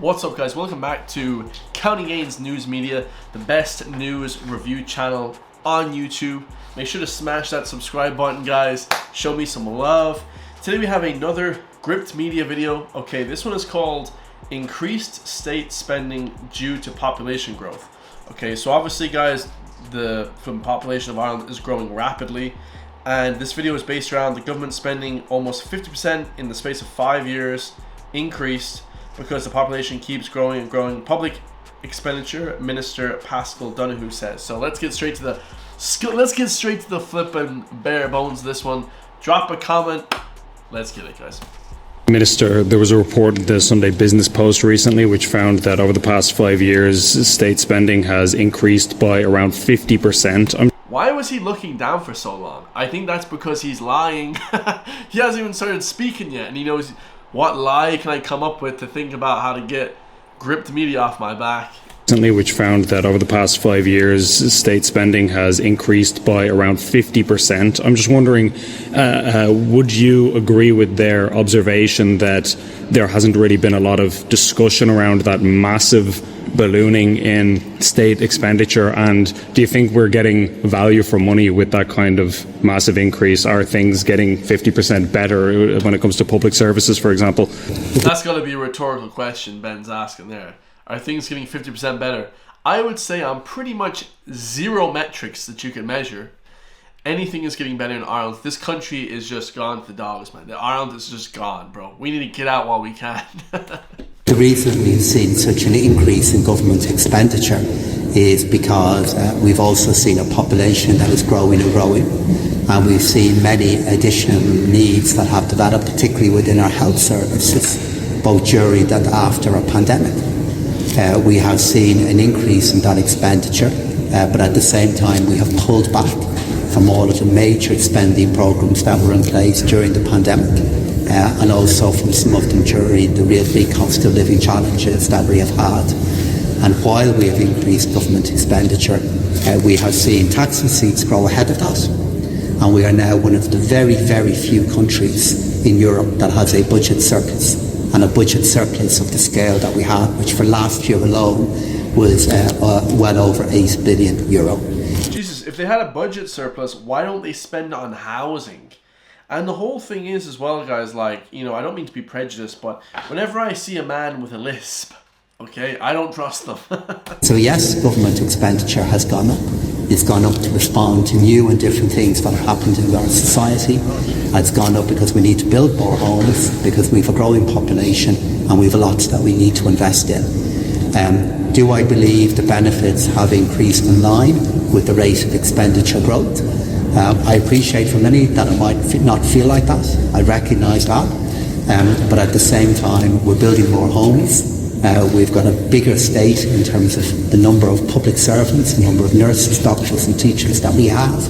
What's up, guys? Welcome back to County Gains News Media, the best news review channel on YouTube. Make sure to smash that subscribe button, guys. Show me some love. Today we have another Gripped Media video. Okay, this one is called Increased State Spending Due to Population Growth. Okay, so obviously, guys, the population of Ireland is growing rapidly, and this video is based around the government spending almost 50% in the space of 5 years increased because the population keeps growing and growing. Public expenditure, Minister Pascal Donoghue says. So let's get straight to the flipping bare bones of this one. Drop a comment. Let's get it, guys. Minister, there was a report in the Sunday Business Post recently which found that over the past 5 years, state spending has increased by around 50%. Why was he looking down for so long? I think that's because he's lying. He hasn't even started speaking yet, and he knows what lie can I come up with to think about how to get Gripped Media off my back. Which found that over the past 5 years, state spending has increased by around 50%. I'm just wondering, would you agree with their observation that there hasn't really been a lot of discussion around that massive ballooning in state expenditure, and do you think we're getting value for money with that kind of massive increase? Are things getting 50% better when it comes to public services, for example? That's got to be a rhetorical question Ben's asking there. Are things getting 50% better? I would say on pretty much zero metrics that you can measure, anything is getting better in Ireland. This country is just gone to the dogs, man. Ireland is just gone, bro. We need to get out while we can. The reason we've seen such an increase in government expenditure is because we've also seen a population that is growing and growing, and we've seen many additional needs that have developed, particularly within our health services, both during and after a pandemic. We have seen an increase in that expenditure, but at the same time we have pulled back from all of the major spending programs that were in place during the pandemic, and also from some of them during the real big cost of living challenges that we have had. And while we have increased government expenditure, we have seen tax receipts grow ahead of that, and we are now one of the very, very few countries in Europe that has a budget surplus, and a budget surplus of the scale that we had, which for last year alone was well over €8 billion. Jesus, if they had a budget surplus, why don't they spend on housing? And the whole thing is as well, guys, like, you know, I don't mean to be prejudiced, but whenever I see a man with a lisp, okay, I don't trust them. So yes, government expenditure has gone up. It's gone up to respond to new and different things that are happening in our society. It's gone up because we need to build more homes, because we have a growing population and we have a lot that we need to invest in. Do I believe the benefits have increased in line with the rate of expenditure growth? I appreciate for many that it might not feel like that. I recognise that. But at the same time, we're building more homes. We've got a bigger state in terms of the number of public servants, the number of nurses, doctors and teachers that we have,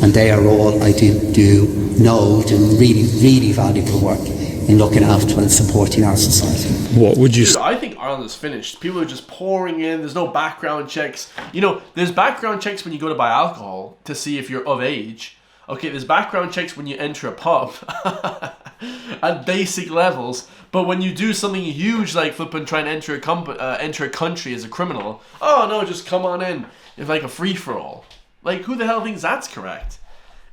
and they are all, I do know, doing really, really valuable work in looking after and supporting our society. What would you say? I think Ireland is finished. People are just pouring in. There's no background checks. You know, there's background checks when you go to buy alcohol to see if you're of age. Okay, there's background checks when you enter a pub at basic levels. But when you do something huge like flipping trying to enter a country as a criminal, oh no, just come on in. It's like a free-for-all. Like, who the hell thinks that's correct?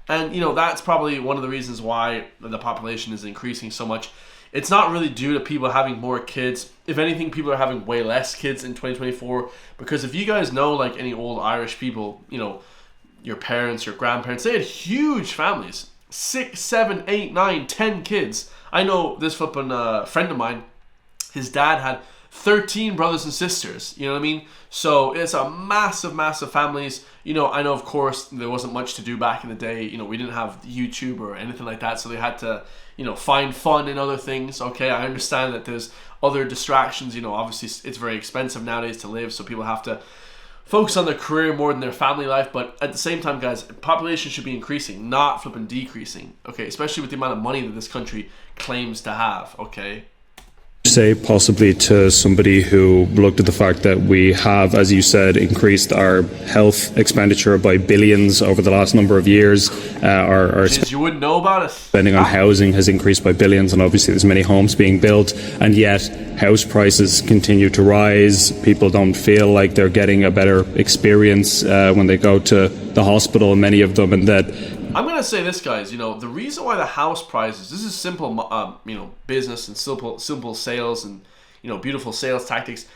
And, you know, that's probably one of the reasons why the population is increasing so much. It's not really due to people having more kids. If anything, people are having way less kids in 2024. Because if you guys know, like, any old Irish people, you know, your parents, your grandparents, they had huge families. 6, 7, 8, 9, 10 kids. I know this flipping friend of mine, his dad had 13 brothers and sisters, you know what I mean? So it's a massive, massive families. You know, I know, of course, there wasn't much to do back in the day. You know, we didn't have YouTube or anything like that, so they had to, you know, find fun in other things. Okay, I understand that there's other distractions. You know, obviously it's very expensive nowadays to live, so people have to focus on their career more than their family life. But at the same time, guys, population should be increasing, not flipping decreasing. Okay, especially with the amount of money that this country claims to have. Okay. say possibly to somebody who looked at the fact that we have, as you said, increased our health expenditure by billions over the last number of years? Our You wouldn't know about it. spending on housing has increased by billions, and obviously there's many homes being built, and yet house prices continue to rise. People don't feel like they're getting a better experience when they go to the hospital, many of them, and that I'm going to say this, guys, the reason why the house prices, this is simple, business and simple sales and, beautiful sales tactics.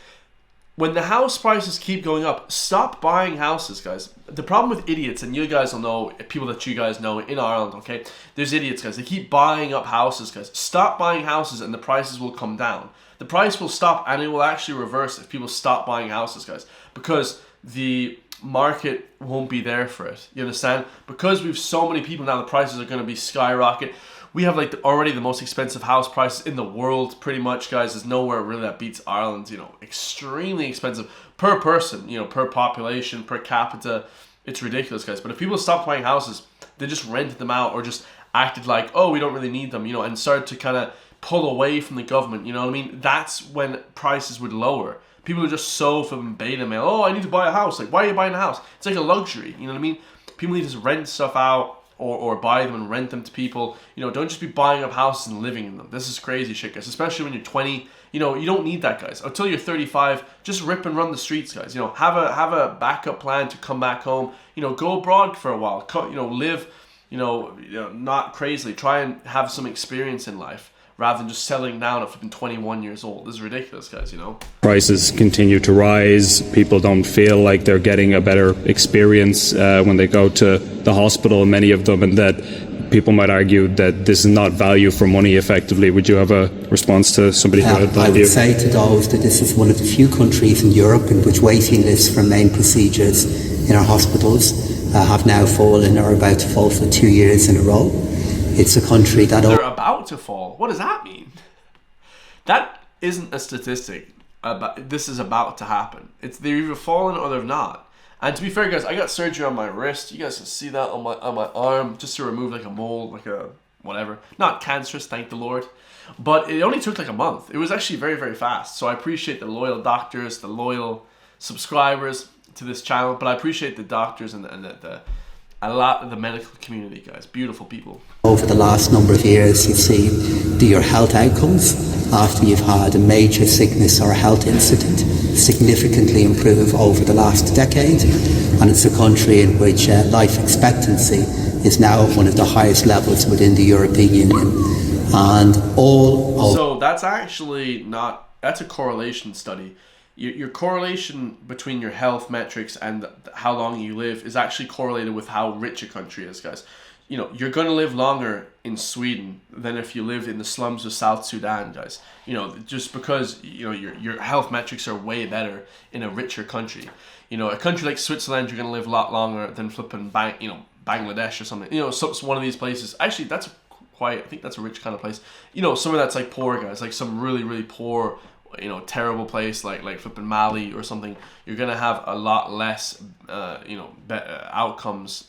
When the house prices keep going up, stop buying houses, guys. The problem with idiots, and you guys will know, people that you guys know in Ireland, okay? There's idiots, guys. They keep buying up houses, guys. Stop buying houses and the prices will come down. The price will stop and it will actually reverse if people stop buying houses, guys. Because the market won't be there for it. You understand? Because we've so many people now, the prices are going to be skyrocket. We have already the most expensive house prices in the world, pretty much, guys. There's nowhere really that beats Ireland. Extremely expensive per person, per population, per capita. It's ridiculous, guys. But if people stop buying houses, they just rented them out or just acted like, oh, we don't really need them, and started to kind of pull away from the government. You know what I mean? That's when prices would lower. People are just so from beta male. Oh, I need to buy a house. Like, why are you buying a house? It's like a luxury. You know what I mean? People need to just rent stuff out or buy them and rent them to people. Don't just be buying up houses and living in them. This is crazy shit, guys. Especially when you're 20. You don't need that, guys. Until you're 35, just rip and run the streets, guys. Have a backup plan to come back home. Go abroad for a while. Live, not crazily. Try and have some experience in life, rather than just settling down at flipping 21 years old. This is ridiculous, guys, Prices continue to rise. People don't feel like they're getting a better experience when they go to the hospital, many of them, and that people might argue that this is not value for money effectively. Would you have a response to somebody who had that I view? would say to those that this is one of the few countries in Europe in which waiting lists for main procedures in our hospitals have now fallen or are about to fall for 2 years in a row. It's a country that... They're about to fall. What does that mean? That isn't a statistic. This is about to happen. They're either fallen or they're not. And to be fair, guys, I got surgery on my wrist. You guys can see that on my arm, just to remove a mole, a whatever. Not cancerous, thank the Lord. But it only took a month. It was actually very, very fast. So I appreciate the loyal doctors, the loyal subscribers to this channel. But I appreciate the doctors and a lot of the medical community, guys. Beautiful people. Over the last number of years, you've seen your health outcomes after you've had a major sickness or a health incident significantly improve over the last decade. And it's a country in which life expectancy is now at one of the highest levels within the European Union. And So that's actually not... That's a correlation study. Your correlation between your health metrics and how long you live is actually correlated with how rich a country is, guys. You're going to live longer in Sweden than if you live in the slums of South Sudan, guys. Just because, your health metrics are way better in a richer country. A country like Switzerland, you're going to live a lot longer than flipping Bangladesh or something. So one of these places. Actually, I think that's a rich kind of place. Somewhere that's poor, guys. Some really, really poor, terrible place like flipping Mali or something. You're gonna have a lot less outcomes,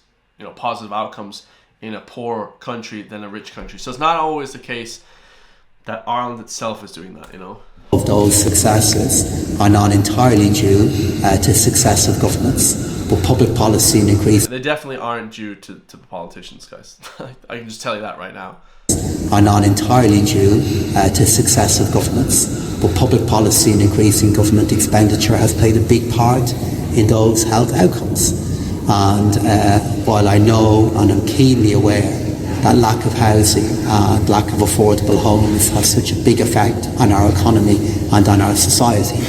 positive outcomes in a poor country than a rich country. So it's not always the case that Ireland itself is doing that. Of those successes are not entirely due to successive governments, but public policy and increase. They definitely aren't due to the politicians, guys. I can just tell you that right now. Are not entirely due to successive governments, but public policy and increasing government expenditure has played a big part in those health outcomes. And while I know and I'm keenly aware that lack of housing and lack of affordable homes have such a big effect on our economy and on our society,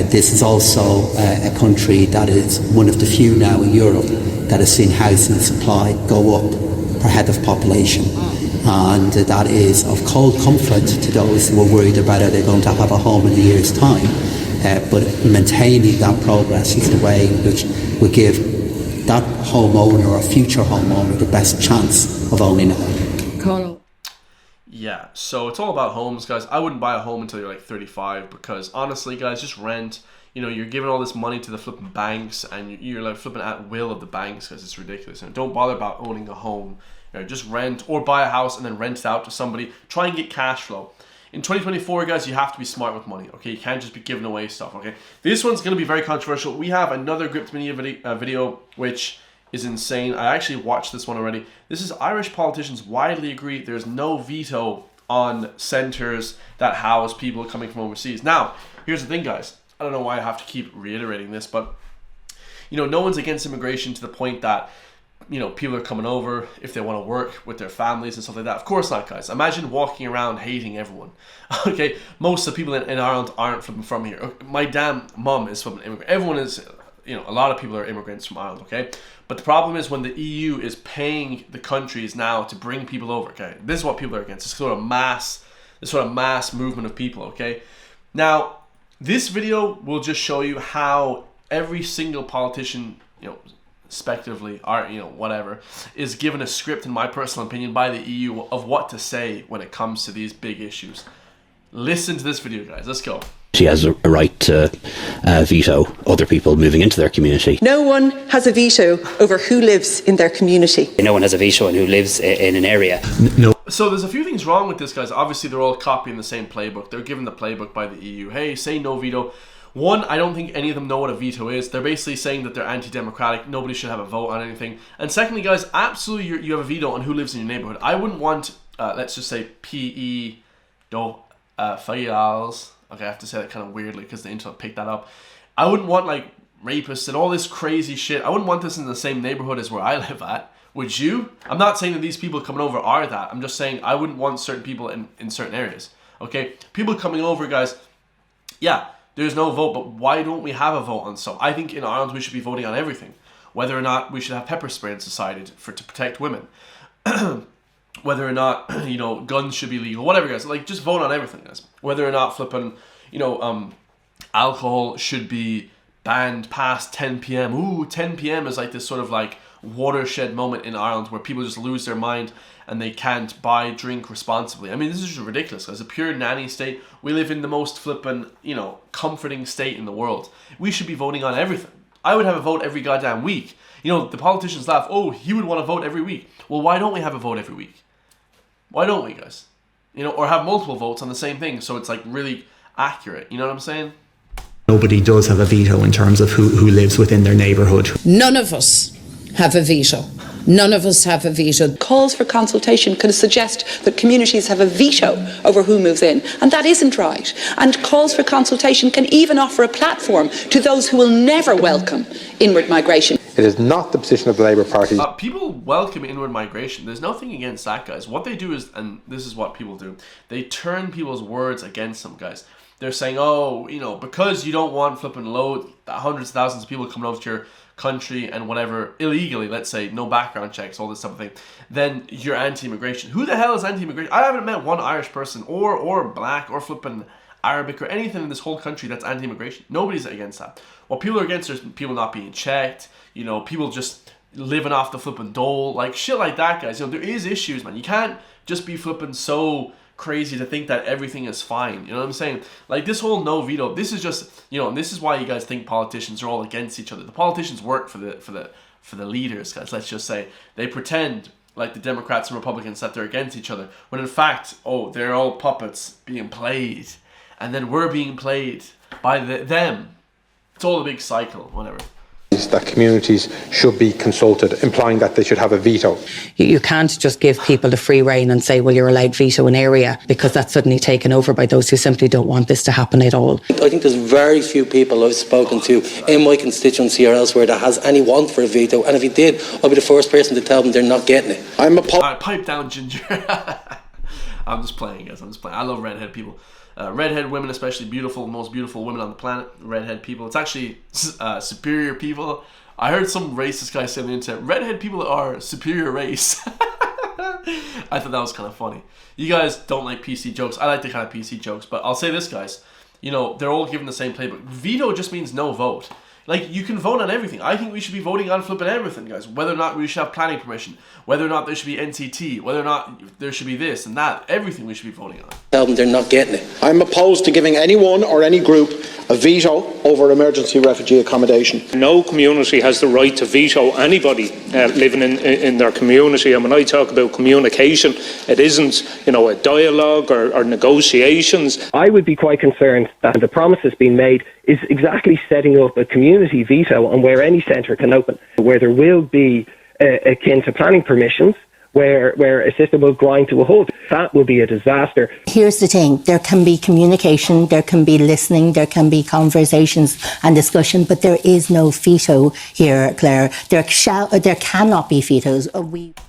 this is also a country that is one of the few now in Europe that has seen housing supply go up per head of population. And that is of cold comfort to those who are worried about whether they're going to have a home in a year's time. But maintaining that progress is the way in which we give that homeowner or future homeowner the best chance of owning a home. Conal. Yeah, so it's all about homes, guys. I wouldn't buy a home until you're 35 because honestly, guys, just rent. You're giving all this money to the flipping banks and you're flipping at will of the banks, because it's ridiculous. And don't bother about owning a home. Just rent or buy a house and then rent it out to somebody. Try and get cash flow. In 2024, guys, you have to be smart with money, okay? You can't just be giving away stuff, okay? This one's going to be very controversial. We have another Gript Media video, which is insane. I actually watched this one already. This is Irish politicians widely agree there's no veto on centres that house people coming from overseas. Now, here's the thing, guys. I don't know why I have to keep reiterating this, but, you know, no one's against immigration to the point that, you know, people are coming over if they want to work with their families and stuff like that. Of course not, guys. Imagine walking around hating everyone. Okay, most of the people in Ireland aren't from here. My damn mum is from an immigrant. Everyone is, you know, a lot of people are immigrants from Ireland, okay? But the problem is when the EU is paying the countries now to bring people over, okay? This is what people are against. This sort of mass movement of people, okay? Now, this video will just show you how every single politician, you know, respectively, or, you know, whatever, is given a script, in my personal opinion, by the EU of what to say when it comes to these big issues. Listen to this video, guys. Let's go. She has a right to veto other people moving into their community. No one has a veto over who lives in their community. No one has a veto on who lives in an area. No. So there's a few things wrong with this, guys. Obviously, they're all copying the same playbook. They're given the playbook by the EU. Hey, say no veto. One, I don't think any of them know what a veto is. They're basically saying that they're anti-democratic. Nobody should have a vote on anything. And secondly, guys, absolutely you have a veto on who lives in your neighborhood. I wouldn't want, let's just say, pedophiles. Okay, I have to say that kind of weirdly because the internet picked that up. I wouldn't want, like, rapists and all this crazy shit. I wouldn't want this in the same neighborhood as where I live at. Would you? I'm not saying that these people coming over are that. I'm just saying I wouldn't want certain people in certain areas. Okay? People coming over, guys, yeah, there's no vote, but why don't we have a vote on stuff? I think in Ireland we should be voting on everything. Whether or not we should have pepper spray in society to protect women. Whether or not, you know, guns should be legal. Whatever, guys. Like, just vote on everything, guys. Whether or not flipping, you know, alcohol should be banned past 10 p.m. Ooh, 10 p.m. is like this sort of like watershed moment in Ireland where people just lose their mind and they can't drink responsibly. I mean, this is just ridiculous. As a pure nanny state, we live in the most flippin', you know, comforting state in the world. We should be voting on everything. I would have a vote every goddamn week. You know, the politicians laugh, oh, he would want to vote every week. Well, why don't we have a vote every week? Why don't we, guys? You know, or have multiple votes on the same thing so it's like really accurate. You know what I'm saying? Nobody does have a veto in terms of who lives within their neighbourhood. None of us have a veto. None of us have a veto. Calls for consultation can suggest that communities have a veto over who moves in, and that isn't right. And calls for consultation can even offer a platform to those who will never welcome inward migration. It is not the position of the Labour Party. People welcome inward migration. There's nothing against that, guys. What they do is, and this is what people do, they turn people's words against them, guys. They're saying, oh, you know, because you don't want flipping hundreds of thousands of people coming over to your country and whatever, illegally, let's say, no background checks, all this type of thing, then you're anti-immigration. Who the hell is anti-immigration? I haven't met one Irish person or black or flipping Arabic or anything in this whole country that's anti-immigration. Nobody's against that. What people are against is people not being checked, you know, people just living off the flipping dole, like shit like that, guys. You know, there is issues, man. You can't just be flipping so crazy to think that everything is fine. You know what I'm saying? Like this whole no veto, this is just, you know, and this is why you guys think politicians are all against each other. The politicians work for the leaders, guys. Let's just say they pretend like the Democrats and Republicans that they're against each other, when in fact, oh, they're all puppets being played, and then we're being played by them. It's all a big cycle, whatever. That communities should be consulted, implying that they should have a veto. You can't just give people the free rein and say, well, you're allowed veto an area, because that's suddenly taken over by those who simply don't want this to happen at all. I think there's very few people I've spoken to in my constituency or elsewhere that has any want for a veto, and if he did, I'll be the first person to tell them they're not getting it. Pipe down, Ginger. I'm just playing, guys. I'm just playing. I love redhead people. Redhead women, especially beautiful, most beautiful women on the planet. Redhead people. It's actually superior people. I heard some racist guy say on the internet, redhead people are superior race. I thought that was kind of funny. You guys don't like PC jokes. I like the kind of PC jokes, but I'll say this, guys. You know, they're all given the same playbook. Veto just means no vote. Like, you can vote on everything. I think we should be voting on flipping everything, guys. Whether or not we should have planning permission, whether or not there should be NCT, whether or not there should be this and that. Everything we should be voting on. Tell them they're not getting it. I'm opposed to giving anyone or any group a veto over emergency refugee accommodation. No community has the right to veto anybody living in their community. And when I talk about communication, it isn't, a dialogue or negotiations. I would be quite concerned that the promise that's been made is exactly setting up a community veto on where any centre can open, where there will be akin to planning permissions, where a system will grind to a halt. That will be a disaster. Here's the thing, there can be communication, there can be listening, there can be conversations and discussion, but there is no veto here, Claire. There cannot be vetoes.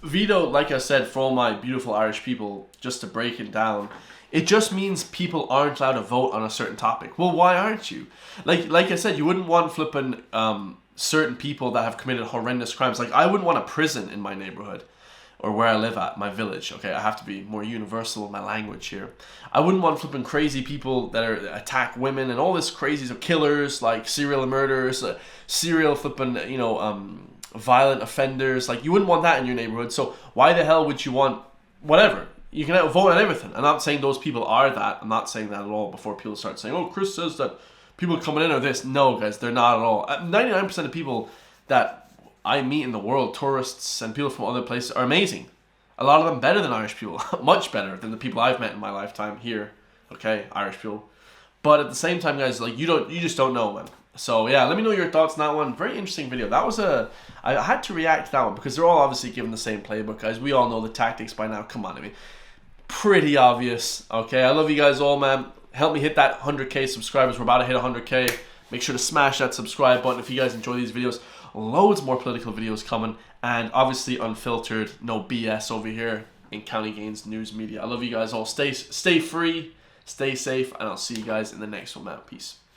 Veto, like I said, for all my beautiful Irish people, just to break it down, it just means people aren't allowed to vote on a certain topic. Well, why aren't you? Like I said, you wouldn't want flipping certain people that have committed horrendous crimes. Like, I wouldn't want a prison in my neighborhood, or where I live at, my village. Okay, I have to be more universal with my language here. I wouldn't want flipping crazy people that attack women and all this crazy, so killers, like serial murderers, serial flipping, violent offenders. Like, you wouldn't want that in your neighborhood. So why the hell would you want whatever? You can vote on everything. I'm not saying those people are that. I'm not saying that at all before people start saying, oh, Chris says that people coming in are this. No, guys, they're not at all. 99% of people that I meet in the world, tourists and people from other places, are amazing. A lot of them better than Irish people. Much better than the people I've met in my lifetime here. Okay, Irish people. But at the same time, guys, like, you just don't know, man. So yeah, let me know your thoughts on that one. Very interesting video. That was I had to react to that one because they're all obviously given the same playbook, guys. We all know the tactics by now. Come on, I mean, pretty obvious. Okay, I love you guys all, man. Help me hit that 100k subscribers. We're about to hit 100k. Make sure to smash that subscribe button if you guys enjoy these videos. Loads more political videos coming, and obviously unfiltered, no BS over here in County Gains News Media. I love you guys all. Stay free, stay safe, and I'll see you guys in the next one, man. Peace.